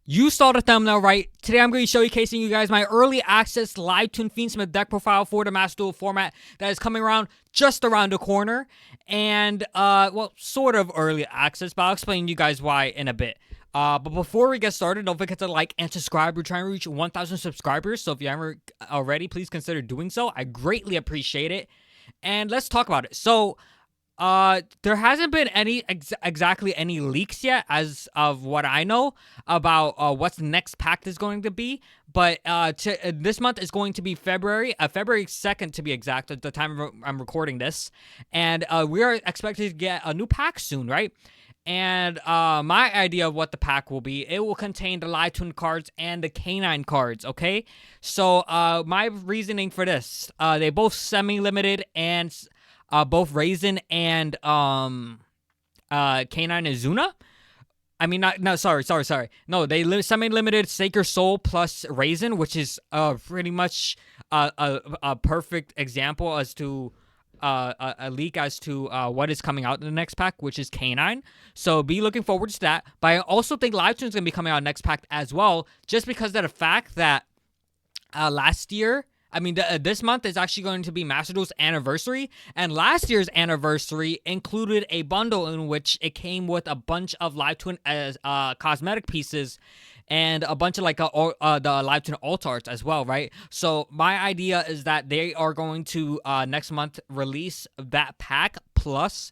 You saw the thumbnail, right? Today I'm going to be showcasing you guys my early access live tune Fiendsmith deck profile for the Masterduel format that is coming around just around the corner. And, well, sort of early access, but I'll explain to you guys why in a bit. But before we get started, don't forget to like and subscribe. We're trying to reach 1,000 subscribers, so if you haven't already, please consider doing so. I greatly appreciate it. And let's talk about it. So, there hasn't been exactly any leaks yet, as of what I know about what's the next pack is going to be. But this month is going to be February 2nd to be exact, at the time I'm recording this, and we are expected to get a new pack soon, right? And my idea of what the pack will be, it will contain the live tune cards and the canine cards, okay? So my reasoning for this, they both semi-limited and both Raisin and Canine Izuna. I mean, sorry. No, they semi-limited Sacred Soul plus Raisin, which is pretty much a perfect example as to a leak as to what is coming out in the next pack, which is Canine. So be looking forward to that. But I also think Live Tune's going to be coming out next pack as well, just because of the fact that last year, I mean, this month is actually going to be Masterduel's anniversary, and last year's anniversary included a bundle in which it came with a bunch of Live Twin as cosmetic pieces and a bunch of like the Live Twin alt arts as well, right? So my idea is that they are going to next month release that pack plus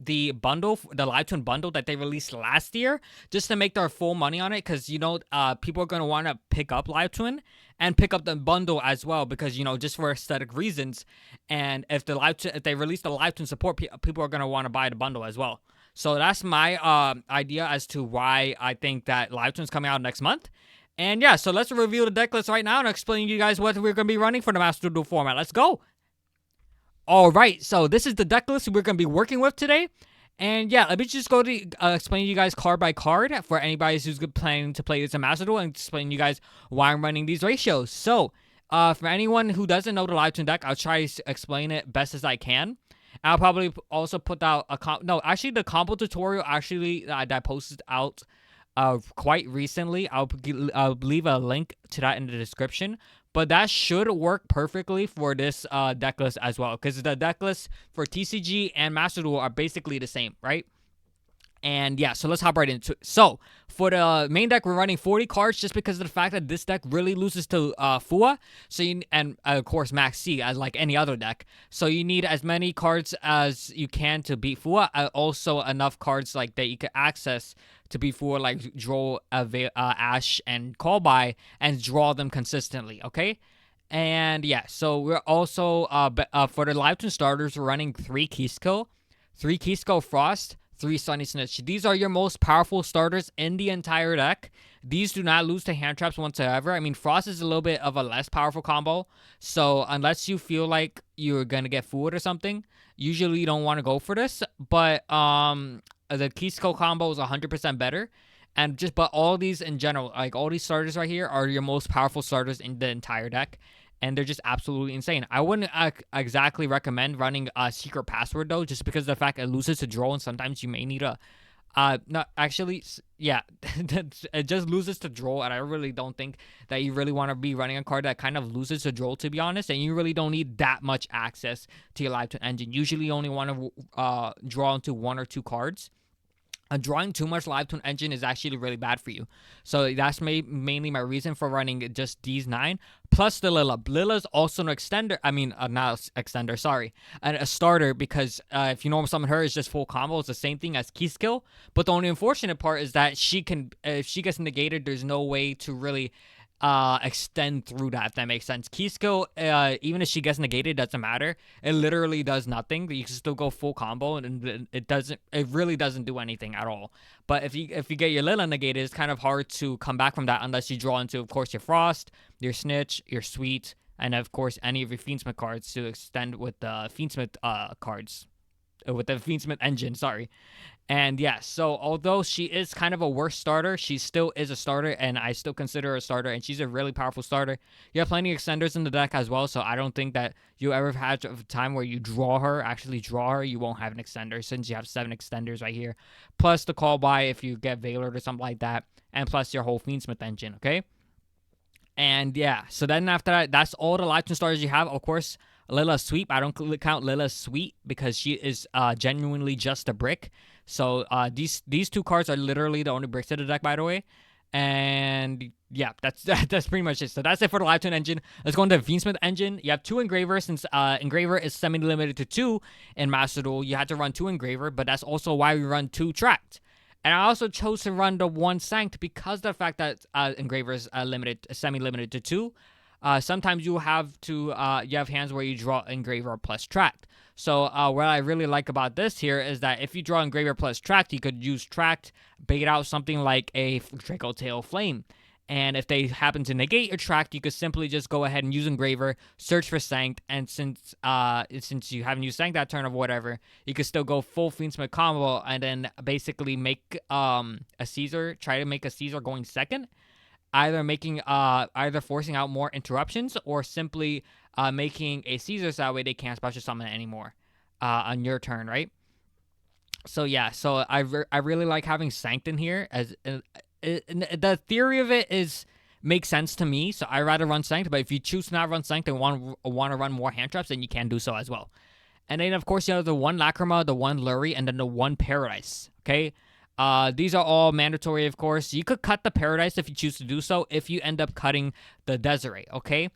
the bundle, the live twin bundle that they released last year, just to make their full money on it, because people are going to want to pick up live twin and pick up the bundle as well, because just for aesthetic reasons. And if if they release the live twin support, people are going to want to buy the bundle as well. So that's my idea as to why I think that live twin's coming out next month. And yeah, so let's review the deck list right now and explain to you guys what we're going to be running for the Master Duel format. Let's go. All right, so this is the deck list we're going to be working with today. And yeah, let me just go to explain to you guys card by card for anybody who's planning to play this in Master Duel, and explain to you guys why I'm running these ratios. So, for anyone who doesn't know the live twin deck, I'll try to explain it best as I can. I'll probably also put out the combo tutorial that I posted out quite recently. I'll leave a link to that in the description. But that should work perfectly for this deck list as well, because the deck lists for TCG and Master Duel are basically the same, right? And yeah, so let's hop right into it. So for the main deck, we're running 40 cards just because of the fact that this deck really loses to Fua. So and of course Max C, as like any other deck. So you need as many cards as you can to beat Fua. Also enough cards like that you can access to beat Fua, like draw Ash and Call By, and draw them consistently. Okay. And yeah, so we're also for the live twin starters, we're running 3 Kisco, 3 Kisco Frost, 3 Sunny Snitch. These are your most powerful starters in the entire deck. These do not lose to hand traps whatsoever. I mean, Frost is a little bit of a less powerful combo, so unless you feel like you're gonna get fooled or something, usually you don't want to go for this. But the Kisco combo is 100% better. But all these in general, like all these starters right here, are your most powerful starters in the entire deck. And they're just absolutely insane. I wouldn't exactly recommend running a secret password, though, just because of the fact it loses to draw, and sometimes you may need a... no, actually, yeah, it just loses to draw, and I really don't think that you really want to be running a card that kind of loses to draw, to be honest, and you really don't need that much access to your live twin engine. Usually you only want to draw into 1 or 2 cards. Drawing too much live twin engine is actually really bad for you. So that's mainly my reason for running just these 9. Plus the Lilla. Lilla's also an extender. I mean, not extender, sorry. And a starter, because if you normal summon her, it's just full combo. It's the same thing as Keyskill. But the only unfortunate part is that if she gets negated, there's no way to really extend through that, if that makes sense. Keyskill, even if she gets negated, doesn't matter. It literally does nothing. You can still go full combo, and it really doesn't do anything at all. But if you get your Lila negated, it's kind of hard to come back from that unless you draw into, of course, your Frost, your Snitch, your Sweet, and of course any of your Fiendsmith cards to extend with the Fiendsmith cards. With the Fiendsmith engine, sorry. And yeah, so although she is kind of a worse starter, she still is a starter, and I still consider her a starter, and she's a really powerful starter. You have plenty of extenders in the deck as well, so I don't think that you ever had a time where you actually draw her, you won't have an extender since you have 7 extenders right here. Plus the call by if you get Veiler or something like that, and plus your whole Fiendsmith engine, okay? And yeah, so then after that, that's all the Live 2 starters you have. Of course, Lila's Sweep. I don't count Lila's Sweep because she is genuinely just a brick. So these 2 cards are literally the only bricks of the deck, by the way. And yeah, that's pretty much it. So that's it for the Live 2 engine. Let's go into the Fiendsmith engine. You have 2 Engravers. Since Engraver is semi-limited to 2 in Masterduel, you had to run 2 Engraver, but that's also why we run 2 Tracked. And I also chose to run the 1 Sanct because of the fact that Engraver is semi-limited to 2. Sometimes you have hands where you draw Engraver plus Tracked. So what I really like about this here is that if you draw Engraver plus Tracked, you could use Tracked, bait out something like a Draco Tail Flame. And if they happen to negate your Tracked, you could simply just go ahead and use Engraver, search for Sanct, and since you haven't used Sanct that turn or whatever, you could still go full Fiendsmith combo and then basically make a Caesar, try to make a Caesar going second, either forcing out more interruptions or simply making a Caesar so that way they can't special summon it anymore on your turn, right? So yeah, so I really like having Sanct in here as the theory of it makes sense to me, so I rather run Sanct. But if you choose to not run Sanct and want to run more hand traps, then you can do so as well. And then of course you have the 1 Lacrima, the 1 Lurie, and then the 1 Paradise. Okay, these are all mandatory, of course. You could cut the Paradise if you choose to do so. If you end up cutting the Desiree, okay.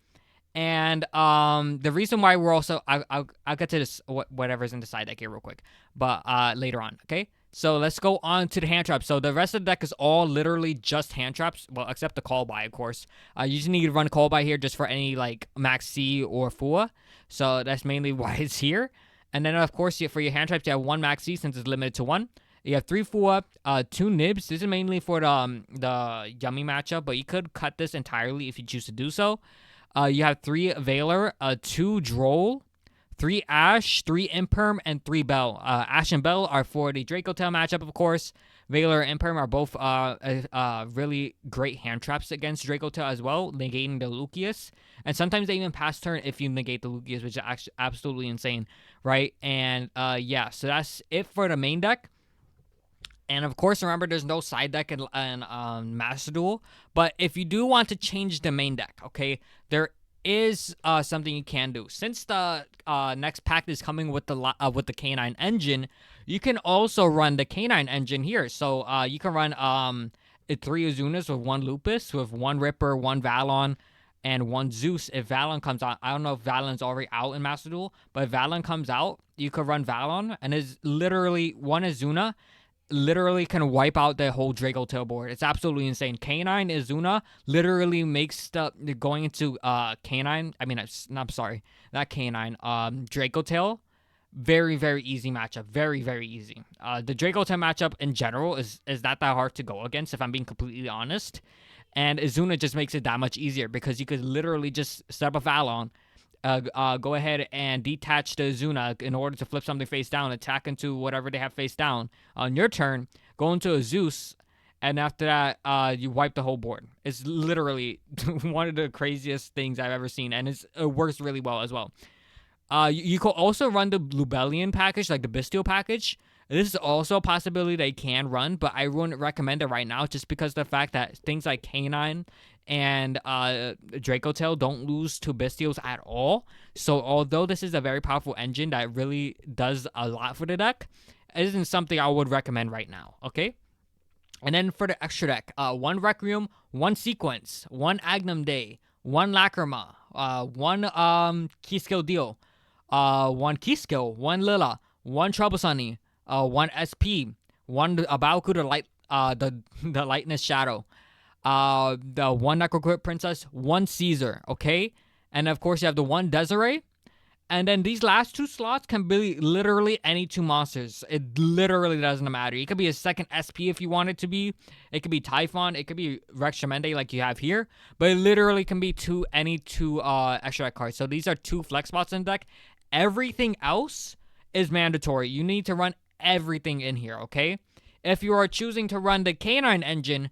And the reason why we're also I'll get to this whatever's in the side deck here real quick, but later on, okay. So let's go on to the hand traps. So the rest of the deck is all literally just hand traps. Well, except the call by, of course. You just need to run call by here just for any like Max C or Fua. So that's mainly why it's here. And then of course for your hand traps, you have 1 Max C since it's limited to 1. You have 3 Fua, 2 Nibs. This is mainly for the Yummy matchup, but you could cut this entirely if you choose to do so. You have 3 Veiler, 2 Droll, 3 Ash, 3 Imperm, and 3 Bell. Ash and Bell are for the Draco Tail matchup, of course. Veiler and Imperm are both really great hand traps against Draco Tail as well, negating the Lucius. And sometimes they even pass turn if you negate the Lucius, which is actually absolutely insane, right? And yeah, so that's it for the main deck. And of course, remember, there's no side deck in Masterduel. But if you do want to change the main deck, okay, there is something you can do. Since the next pack is coming with the K9 engine, you can also run the K9 engine here. So you can run 3 Azunas with 1 Lupus, with 1 Ripper, 1 Valon, and 1 Zeus. If Valon comes out, I don't know if Valon's already out in Masterduel, but if Valon comes out, you could run Valon, and it's literally 1 Azuna. Literally can wipe out the whole Draco Tail board. It's absolutely insane. K9 Izuna literally makes going into K9. I mean, I'm sorry, not K9. Draco Tail, very very easy matchup. Very very easy. The Draco Tail matchup in general is not that hard to go against, if I'm being completely honest. And Izuna just makes it that much easier because you could literally just set up a Valon. Go ahead and detach the Azuna in order to flip something face down, attack into whatever they have face down. On your turn, go into a Zeus, and after that, you wipe the whole board. It's literally one of the craziest things I've ever seen, and it works really well as well. You could also run the Lubellian package, like the Bestial package. This is also a possibility they can run, but I wouldn't recommend it right now just because of the fact that things like K9 and Draco Tail don't lose to Bestials at all. So although this is a very powerful engine that really does a lot for the deck, it isn't something I would recommend right now, okay? And then for the extra deck, 1 Requiem, 1 Sequence, 1 Agnum Day, 1 Lacrima, 1 Key Skill Deal, 1 Key Skill, 1 Lila, 1 Trouble Sunny, 1 SP, 1 Abaoku the Lightness Shadow, the 1 Necroquip Princess, 1 Caesar, okay? And of course you have the 1 Desiree. And then these last 2 slots can be literally any 2 monsters. It literally doesn't matter. It could be a second SP if you want it to be. It could be Typhon. It could be Rex Tremende like you have here. But it literally can be any two extra deck cards. So these are 2 flex spots in the deck. Everything else is mandatory. You need to run everything in here, okay? If you are choosing to run the Canine engine,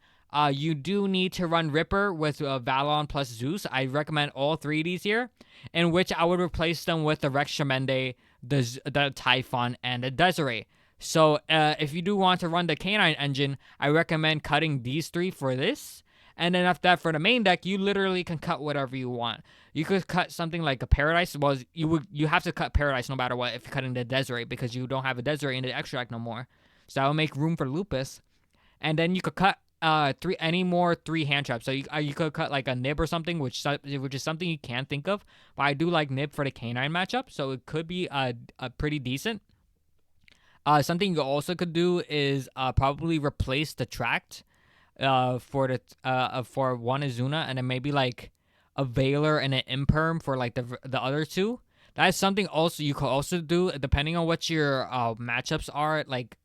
you do need to run Ripper with Valon plus Zeus. I recommend all 3 of these here, in which I would replace them with the Rex Tremende, the Typhon, and the Desiree. So if you do want to run the Canine engine, I recommend cutting these 3 for this. And then after that, for the main deck, you literally can cut whatever you want. You could cut something like a Paradise. Well, you have to cut Paradise no matter what if you're cutting the Desiree, because you don't have a Desiree in the extract no more. So that will make room for Lupus. And then you could cut any more 3 hand traps. So you could cut like a Nib or something, which is something you can think of. But I do like Nib for the Canine matchup, so it could be a pretty decent. Something you also could do is probably replace the Tract for one Azuna, and then maybe like a Veiler and an Imperm for like the other 2. That is something also you could also do depending on what your matchups are, like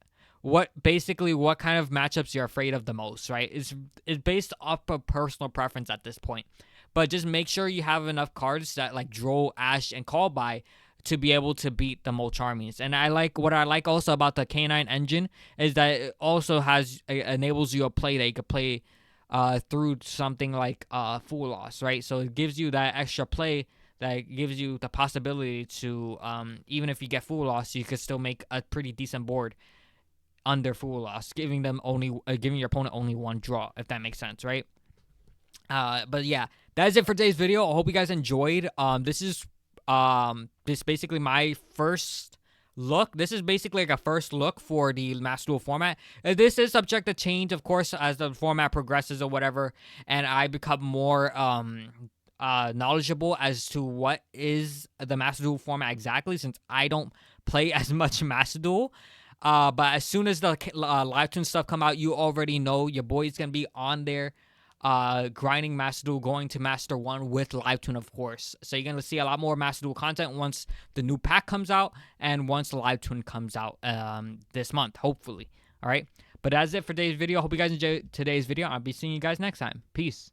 what kind of matchups you're afraid of the most, right? It's based off of personal preference at this point. But just make sure you have enough cards that like Droll, Ash, and Call By to be able to beat the Molcharmies. And what I like also about the Canine engine is that it also enables you a play that you could play through something like Full Loss, right? So it gives you that extra play that gives you the possibility to, even if you get Full Loss, you could still make a pretty decent board under Full Loss, giving your opponent only 1 draw, if that makes sense, right? But yeah, that is it for today's video. I hope you guys enjoyed. This is basically my first look. This is basically like a first look for the Masterduel format. This is subject to change, of course, as the format progresses or whatever, and I become more knowledgeable as to what is the Masterduel format exactly, since I don't play as much Masterduel. But as soon as the live tune stuff come out, you already know your boy is gonna be on there grinding Masterduel, going to Master 1 with live tune, of course. So you're going to see a lot more Masterduel content once the new pack comes out and once the live tune comes out this month, hopefully. All right. But that's it for today's video. Hope you guys enjoyed today's video. I'll be seeing you guys next time. Peace.